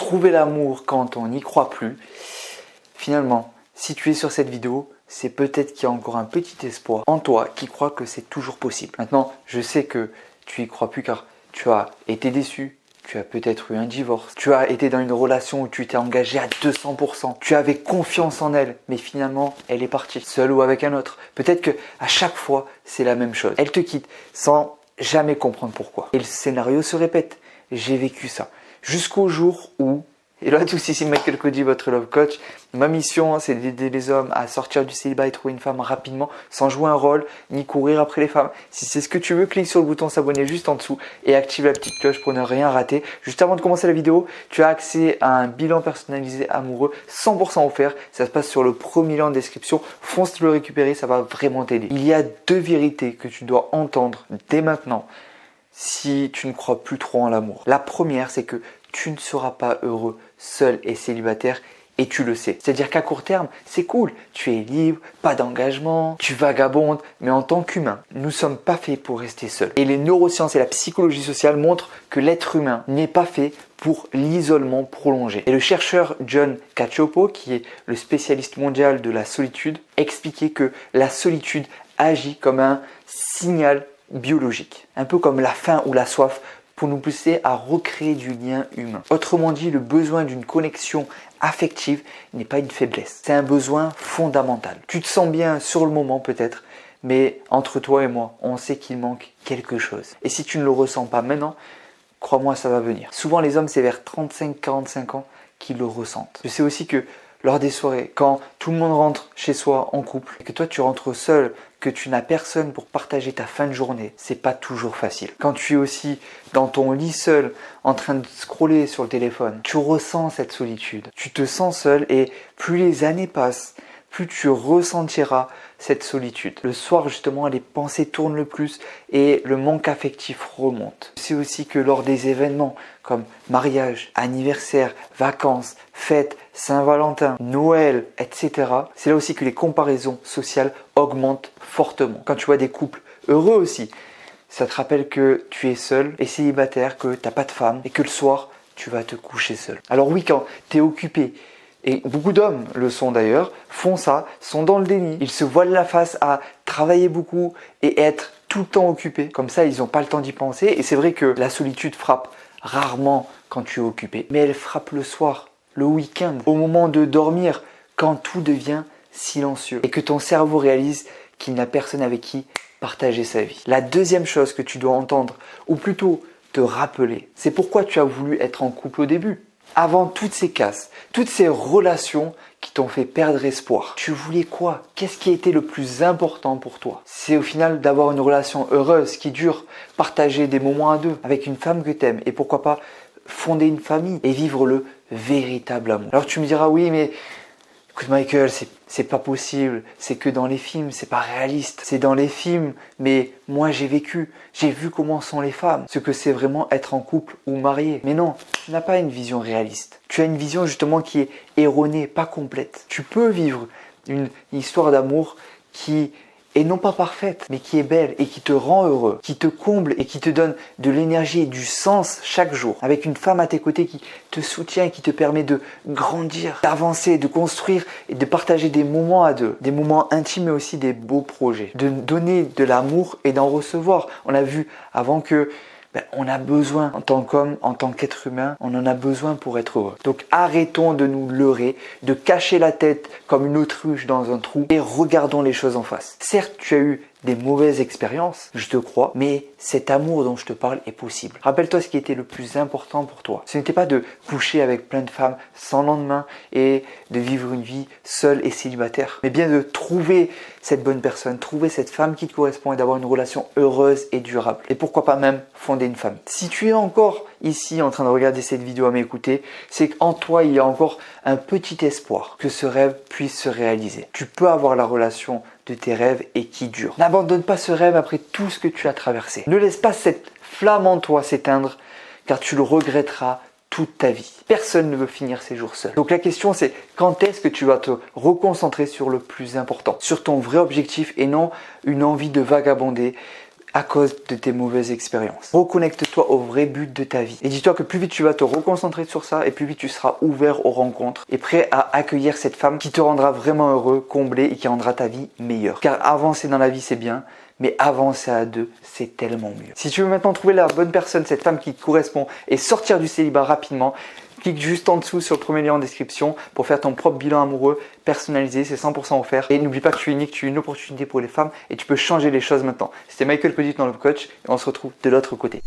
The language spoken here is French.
trouver l'amour quand on n'y croit plus. Finalement, si tu es sur cette vidéo, c'est peut-être qu'il y a encore un petit espoir en toi qui croit que c'est toujours possible. Maintenant, je sais que tu y crois plus car tu as été déçu, tu as peut-être eu un divorce, tu as été dans une relation où tu t'es engagé à 200%, tu avais confiance en elle, mais finalement, elle est partie, seule ou avec un autre. Peut-être que à chaque fois, c'est la même chose. Elle te quitte sans jamais comprendre pourquoi. Et le scénario se répète. J'ai vécu ça. Jusqu'au jour où... Hello à tous, ici Michael Cody, votre love coach. Ma mission, c'est d'aider les hommes à sortir du célibat et trouver une femme rapidement, sans jouer un rôle, ni courir après les femmes. Si c'est ce que tu veux, clique sur le bouton s'abonner juste en dessous et active la petite cloche pour ne rien rater. Juste avant de commencer la vidéo, tu as accès à un bilan personnalisé amoureux 100% offert. Ça se passe sur le premier lien en description. Fonce le récupérer, ça va vraiment t'aider. Il y a 2 vérités que tu dois entendre dès maintenant si tu ne crois plus trop en l'amour. La première, c'est que tu ne seras pas heureux seul et célibataire et tu le sais. C'est-à-dire qu'à court terme, c'est cool. Tu es libre, pas d'engagement, tu vagabondes, mais en tant qu'humain, nous ne sommes pas faits pour rester seuls. Et les neurosciences et la psychologie sociale montrent que l'être humain n'est pas fait pour l'isolement prolongé. Et le chercheur John Cacioppo, qui est le spécialiste mondial de la solitude, expliquait que la solitude agit comme un signal biologique, un peu comme la faim ou la soif, pour nous pousser à recréer du lien humain. Autrement dit, le besoin d'une connexion affective n'est pas une faiblesse, c'est un besoin fondamental. Tu te sens bien sur le moment peut-être, mais entre toi et moi, on sait qu'il manque quelque chose. Et si tu ne le ressens pas maintenant, crois-moi, ça va venir. Souvent les hommes, c'est vers 35-45 ans qu'ils le ressentent. Je sais aussi que lors des soirées, quand tout le monde rentre chez soi en couple, et que toi tu rentres seul, que tu n'as personne pour partager ta fin de journée, c'est pas toujours facile. Quand tu es aussi dans ton lit seul, en train de scroller sur le téléphone, tu ressens cette solitude. Tu te sens seul et plus les années passent, plus tu ressentiras cette solitude. Le soir, justement, les pensées tournent le plus et le manque affectif remonte. C'est aussi que lors des événements comme mariage, anniversaire, vacances, fêtes, Saint-Valentin, Noël, etc., c'est là aussi que les comparaisons sociales augmentent fortement. Quand tu vois des couples heureux aussi, ça te rappelle que tu es seul et célibataire, que tu n'as pas de femme et que le soir, tu vas te coucher seul. Alors oui, quand tu es occupé, et beaucoup d'hommes le sont d'ailleurs, font ça, sont dans le déni. Ils se voilent la face à travailler beaucoup et être tout le temps occupés. Comme ça, ils n'ont pas le temps d'y penser. Et c'est vrai que la solitude frappe rarement quand tu es occupé. Mais elle frappe le soir, le week-end, au moment de dormir, quand tout devient silencieux. Et que ton cerveau réalise qu'il n'a personne avec qui partager sa vie. La deuxième chose que tu dois entendre, ou plutôt te rappeler, c'est pourquoi tu as voulu être en couple au début. Avant toutes ces casses, toutes ces relations qui t'ont fait perdre espoir, tu voulais quoi? Qu'est-ce qui était le plus important pour toi? C'est au final d'avoir une relation heureuse qui dure, partager des moments à deux avec une femme que tu aimes et pourquoi pas fonder une famille et vivre le véritable amour. Alors tu me diras oui mais écoute Michael, c'est pas possible, c'est que dans les films, c'est pas réaliste. C'est dans les films, mais moi j'ai vécu, j'ai vu comment sont les femmes, ce que c'est vraiment être en couple ou marié. Mais non, tu n'as pas une vision réaliste. Tu as une vision justement qui est erronée, pas complète. Tu peux vivre une histoire d'amour qui est non pas parfaite, mais qui est belle et qui te rend heureux, qui te comble et qui te donne de l'énergie et du sens chaque jour. Avec une femme à tes côtés qui te soutient et qui te permet de grandir, d'avancer, de construire et de partager des moments à deux, des moments intimes mais aussi des beaux projets. De donner de l'amour et d'en recevoir. On a vu avant que on a besoin, en tant qu'homme, en tant qu'être humain, on en a besoin pour être heureux. Donc arrêtons de nous leurrer, de cacher la tête comme une autruche dans un trou et regardons les choses en face. Certes, tu as eu des mauvaises expériences, je te crois, mais cet amour dont je te parle est possible. Rappelle-toi ce qui était le plus important pour toi. Ce n'était pas de coucher avec plein de femmes sans lendemain et de vivre une vie seule et célibataire, mais bien de trouver cette bonne personne, trouver cette femme qui te correspond et d'avoir une relation heureuse et durable. Et pourquoi pas même fonder une famille. Si tu es encore ici en train de regarder cette vidéo à m'écouter, c'est qu'en toi il y a encore un petit espoir que ce rêve puisse se réaliser. Tu peux avoir la relation de tes rêves et qui dure. N'abandonne pas ce rêve après tout ce que tu as traversé. Ne laisse pas cette flamme en toi s'éteindre car tu le regretteras toute ta vie. Personne ne veut finir ses jours seul. Donc la question c'est quand est-ce que tu vas te reconcentrer sur le plus important, sur ton vrai objectif et non une envie de vagabonder à cause de tes mauvaises expériences. Reconnecte-toi au vrai but de ta vie. Et dis-toi que plus vite tu vas te reconcentrer sur ça et plus vite tu seras ouvert aux rencontres et prêt à accueillir cette femme qui te rendra vraiment heureux, comblé et qui rendra ta vie meilleure. Car avancer dans la vie c'est bien, mais avancer à deux, c'est tellement mieux. Si tu veux maintenant trouver la bonne personne, cette femme qui te correspond et sortir du célibat rapidement, clique juste en dessous sur le premier lien en description pour faire ton propre bilan amoureux personnalisé, c'est 100% offert. Et n'oublie pas que tu es unique, tu es une opportunité pour les femmes et tu peux changer les choses maintenant. C'était Michael Cody dans le coach et on se retrouve de l'autre côté.